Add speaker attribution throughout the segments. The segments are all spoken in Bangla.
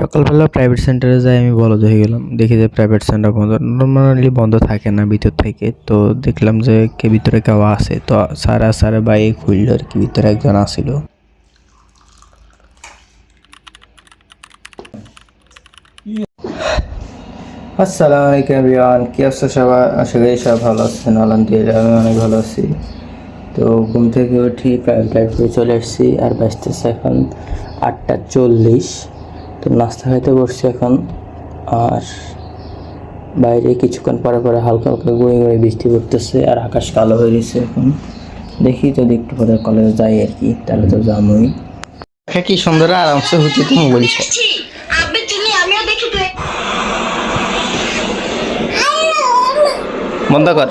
Speaker 1: সকালবেলা প্রাইভেট সেন্টারে যাই আমি বলদ হয়ে গেলাম। দেখি যে প্রাইভেট সেন্টার বন্ধ, নর্মালি বন্ধ থাকে না ভিতর থেকে। তো দেখলাম যে ভিতরে কেউ আছে, তো সারা বাইক খুলল আর কি, ভিতরে একজন আসিল। আসসালামু আলাইকুম এভরিওয়ান, কি অবস্থা সবাই? আশা করি সব ভালো আছেন। আলহামদুলিল্লাহ আমি অনেক ভালো আছি। তো ঘুম থেকে উঠি, প্রাইভেট লাইব্রেরি চলে এসেছি, আর বাজতেছে এখন 8:40। তো নাস্তা খাইতে বসছি এখন। আর বাইরে কিছুক্ষণ পরে পরে হালকা হালকা গুঁড়ি গুঁড়ি বৃষ্টি পড়তেছে, আর আকাশ কালো হয়ে গেছে এখন। দেখি যদি একটু পরে কলেজে যাই আর কি, তাহলে তো যামই। কি সুন্দর আরামসে হতে তো মোবাইল বন্ধ কর।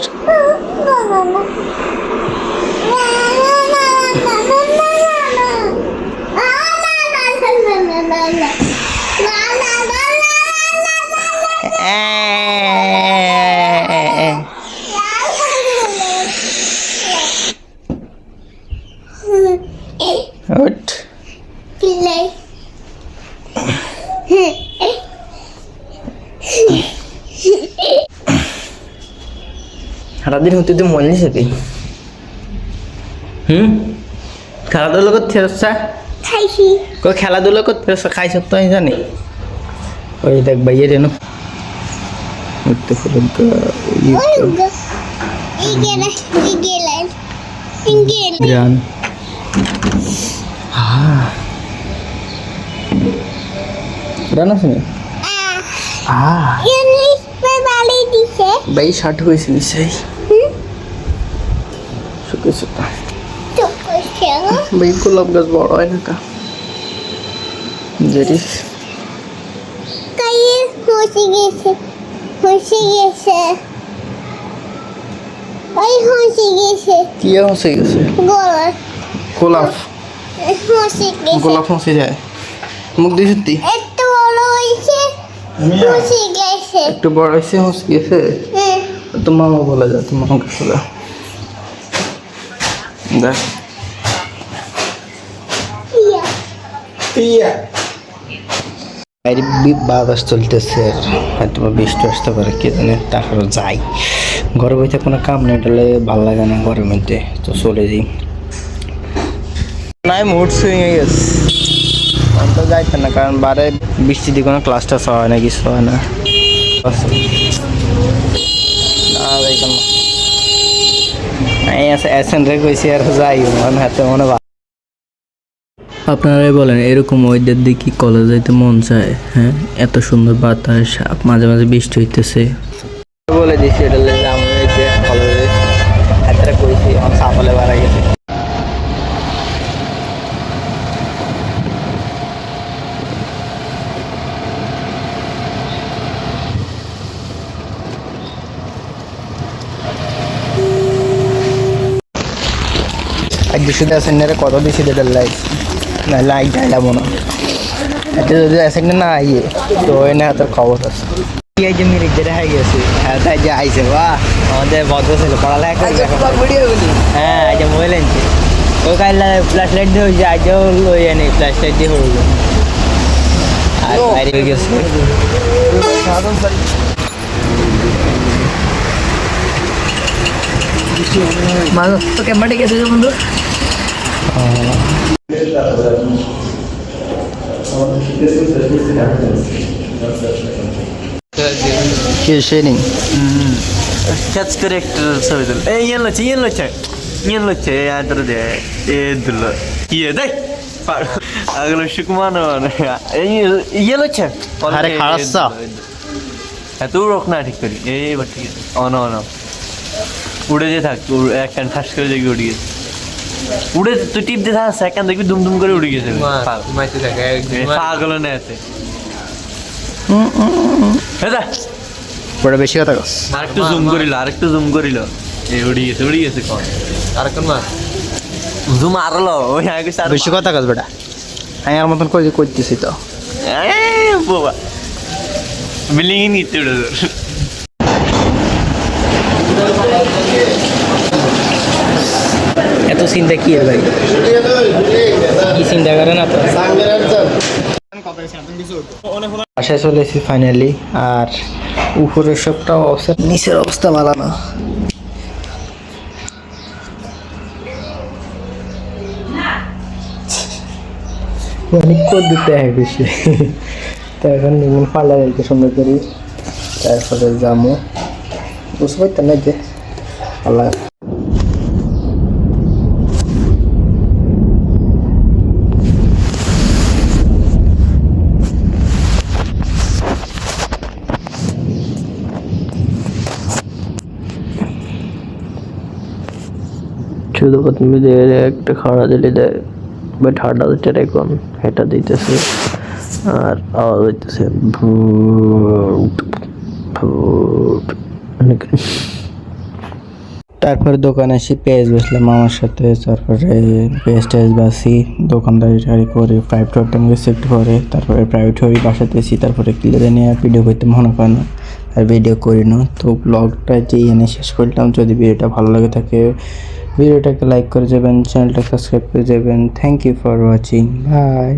Speaker 1: সারাদিন হতে তো মন নিছে কি? খেলাধুলো করতে হচ্ছে? খাইছি। খেলাধুলো করতে হচ্ছে, খাইছ তো আমি জানি। ওই দেখ ভাইয়ের এনো উঠতে ভাই 60 হয়েছে নিশ্চয়ই। ভাই গোলাপ গাছ বড় হয় না কা জেরিস কি হসে গেছে? গোলাপ গোলাপ হসে যায় মুখ দিয়ে সত্যি একটু বড় হয়েছে হসে গেছে। তো মামা বলে যা, তোমার মামাকে বলে দেখ। বাতাস চলতেছে, আর তোমার বৃষ্টি আসতে পারে কে জানে। তারপর যাই, ঘরে বসে কোনো কাম নেই, তাহলে ভালো লাগে না ঘরের মধ্যে, তো চলে যাই। নাই মুড সুইং হয়ে গেছে, তো যাইতে না, কারণ বারে বৃষ্টি দিয়ে কোনো ক্লাস টাস হয় না, কিছু হয় না। আপনারাই বলেন, এরকম ওয়েদার দেখি কলেজ যাইতে মন চায়? হ্যাঁ, এত সুন্দর বাতাস, মাঝে মাঝে বৃষ্টি হইতেছে। বলে দিচ্ছি এটা কলেজে একটা করেছি, আমার সাফলে বাড়া গেছে। আজকে শুধু অ্যাসেন্ডারে কত দিয়েছি এটা লাইট না, লাইট আইলাম না। এটা যদি অ্যাসেন্ডার না আইয়ে তো এনে হাতের খবর আছে। এই যে মিরিক যেটা হয়ে গেছে, হ্যাঁ তাই যে আইসে বা আমাদের বদ্ধ ছিল পড়ালেখা করে। হ্যাঁ এই যে মোবাইল আনছে, ওই কাল ফ্ল্যাশ লাইট দিয়ে হয়েছে, আজও ওই এনে ফ্ল্যাশ লাইট দিয়ে হলো। আর বাইরে হয়ে গেছে মানুষ তো ক্যামেরাটি গেছে যে বন্ধু।
Speaker 2: Catch character sabidul. Yellow che adro de edullo. Ye dai. Aglo shukmano ne. Yellow che.
Speaker 1: আরে খারাসা
Speaker 2: এত রক না ঠিক করি এই বাট ঠিক অন উড়ে যে থাক, একখান ঠাস করে দেখবি উড়ে গেছে। উড়ে তুই টিপ দিয়ে থাক, সেকেন্ড দেখবি দুম করে উড়ে গেছে। পাগল না আছে
Speaker 1: বড় বেশি কথা কস।
Speaker 2: আরেকটু জুম করিল এই উড়ে গেছে কন আরেকক্ষণ মার জুম আরলো ওই আগে
Speaker 1: বেশি কথা কস বেটা। আমি আর মতন করতেছি তো
Speaker 2: বাবা বিল্ডিং নিতে উড়ে
Speaker 1: এত চিন্তা কি ভাই? কি চিন্তা করে না তো? বাসায় চলে এসেছি ফাইনালি। আর উপরের সবটা অবস্থা, নিচের অবস্থা ভালো না। অনেক কোদ দিতে হয় বেশি। তো এখন নিমন পাল্লা দিতে সুন্দর করি, তারপরে যাবো বুঝতে পারতেন না যে পাল্লা। শুধু প্রথমে একটা খাড়া দিলে দেয়, বাট হাঁটা দিতে এখন হেঁটা দিতেছে আর আওয়াজ হইতেছে ভূত ভূত। তারপরে দোকানে এসে পেঁয়াজ বেচলাম আমার সাথে, তারপরে পেঁয়াজ টেয়াজ বাসি দোকানদারি টারি করে প্রাইভেট হতে রিসিপ্ট করে, তারপরে প্রাইভেট হয়ে বাসাতে এসি, তারপরে ক্লিয়ারে নিয়ে ভিডিও করতে মনে করে না আর ভিডিও করি না। তো ব্লগটা যে এনে শেষ করলাম। যদি ভিডিওটা ভালো লাগে থাকে ভিডিওটাকে লাইক করে যাবেন, চ্যানেলটা সাবস্ক্রাইব করে যাবেন। Thank you for watching, by.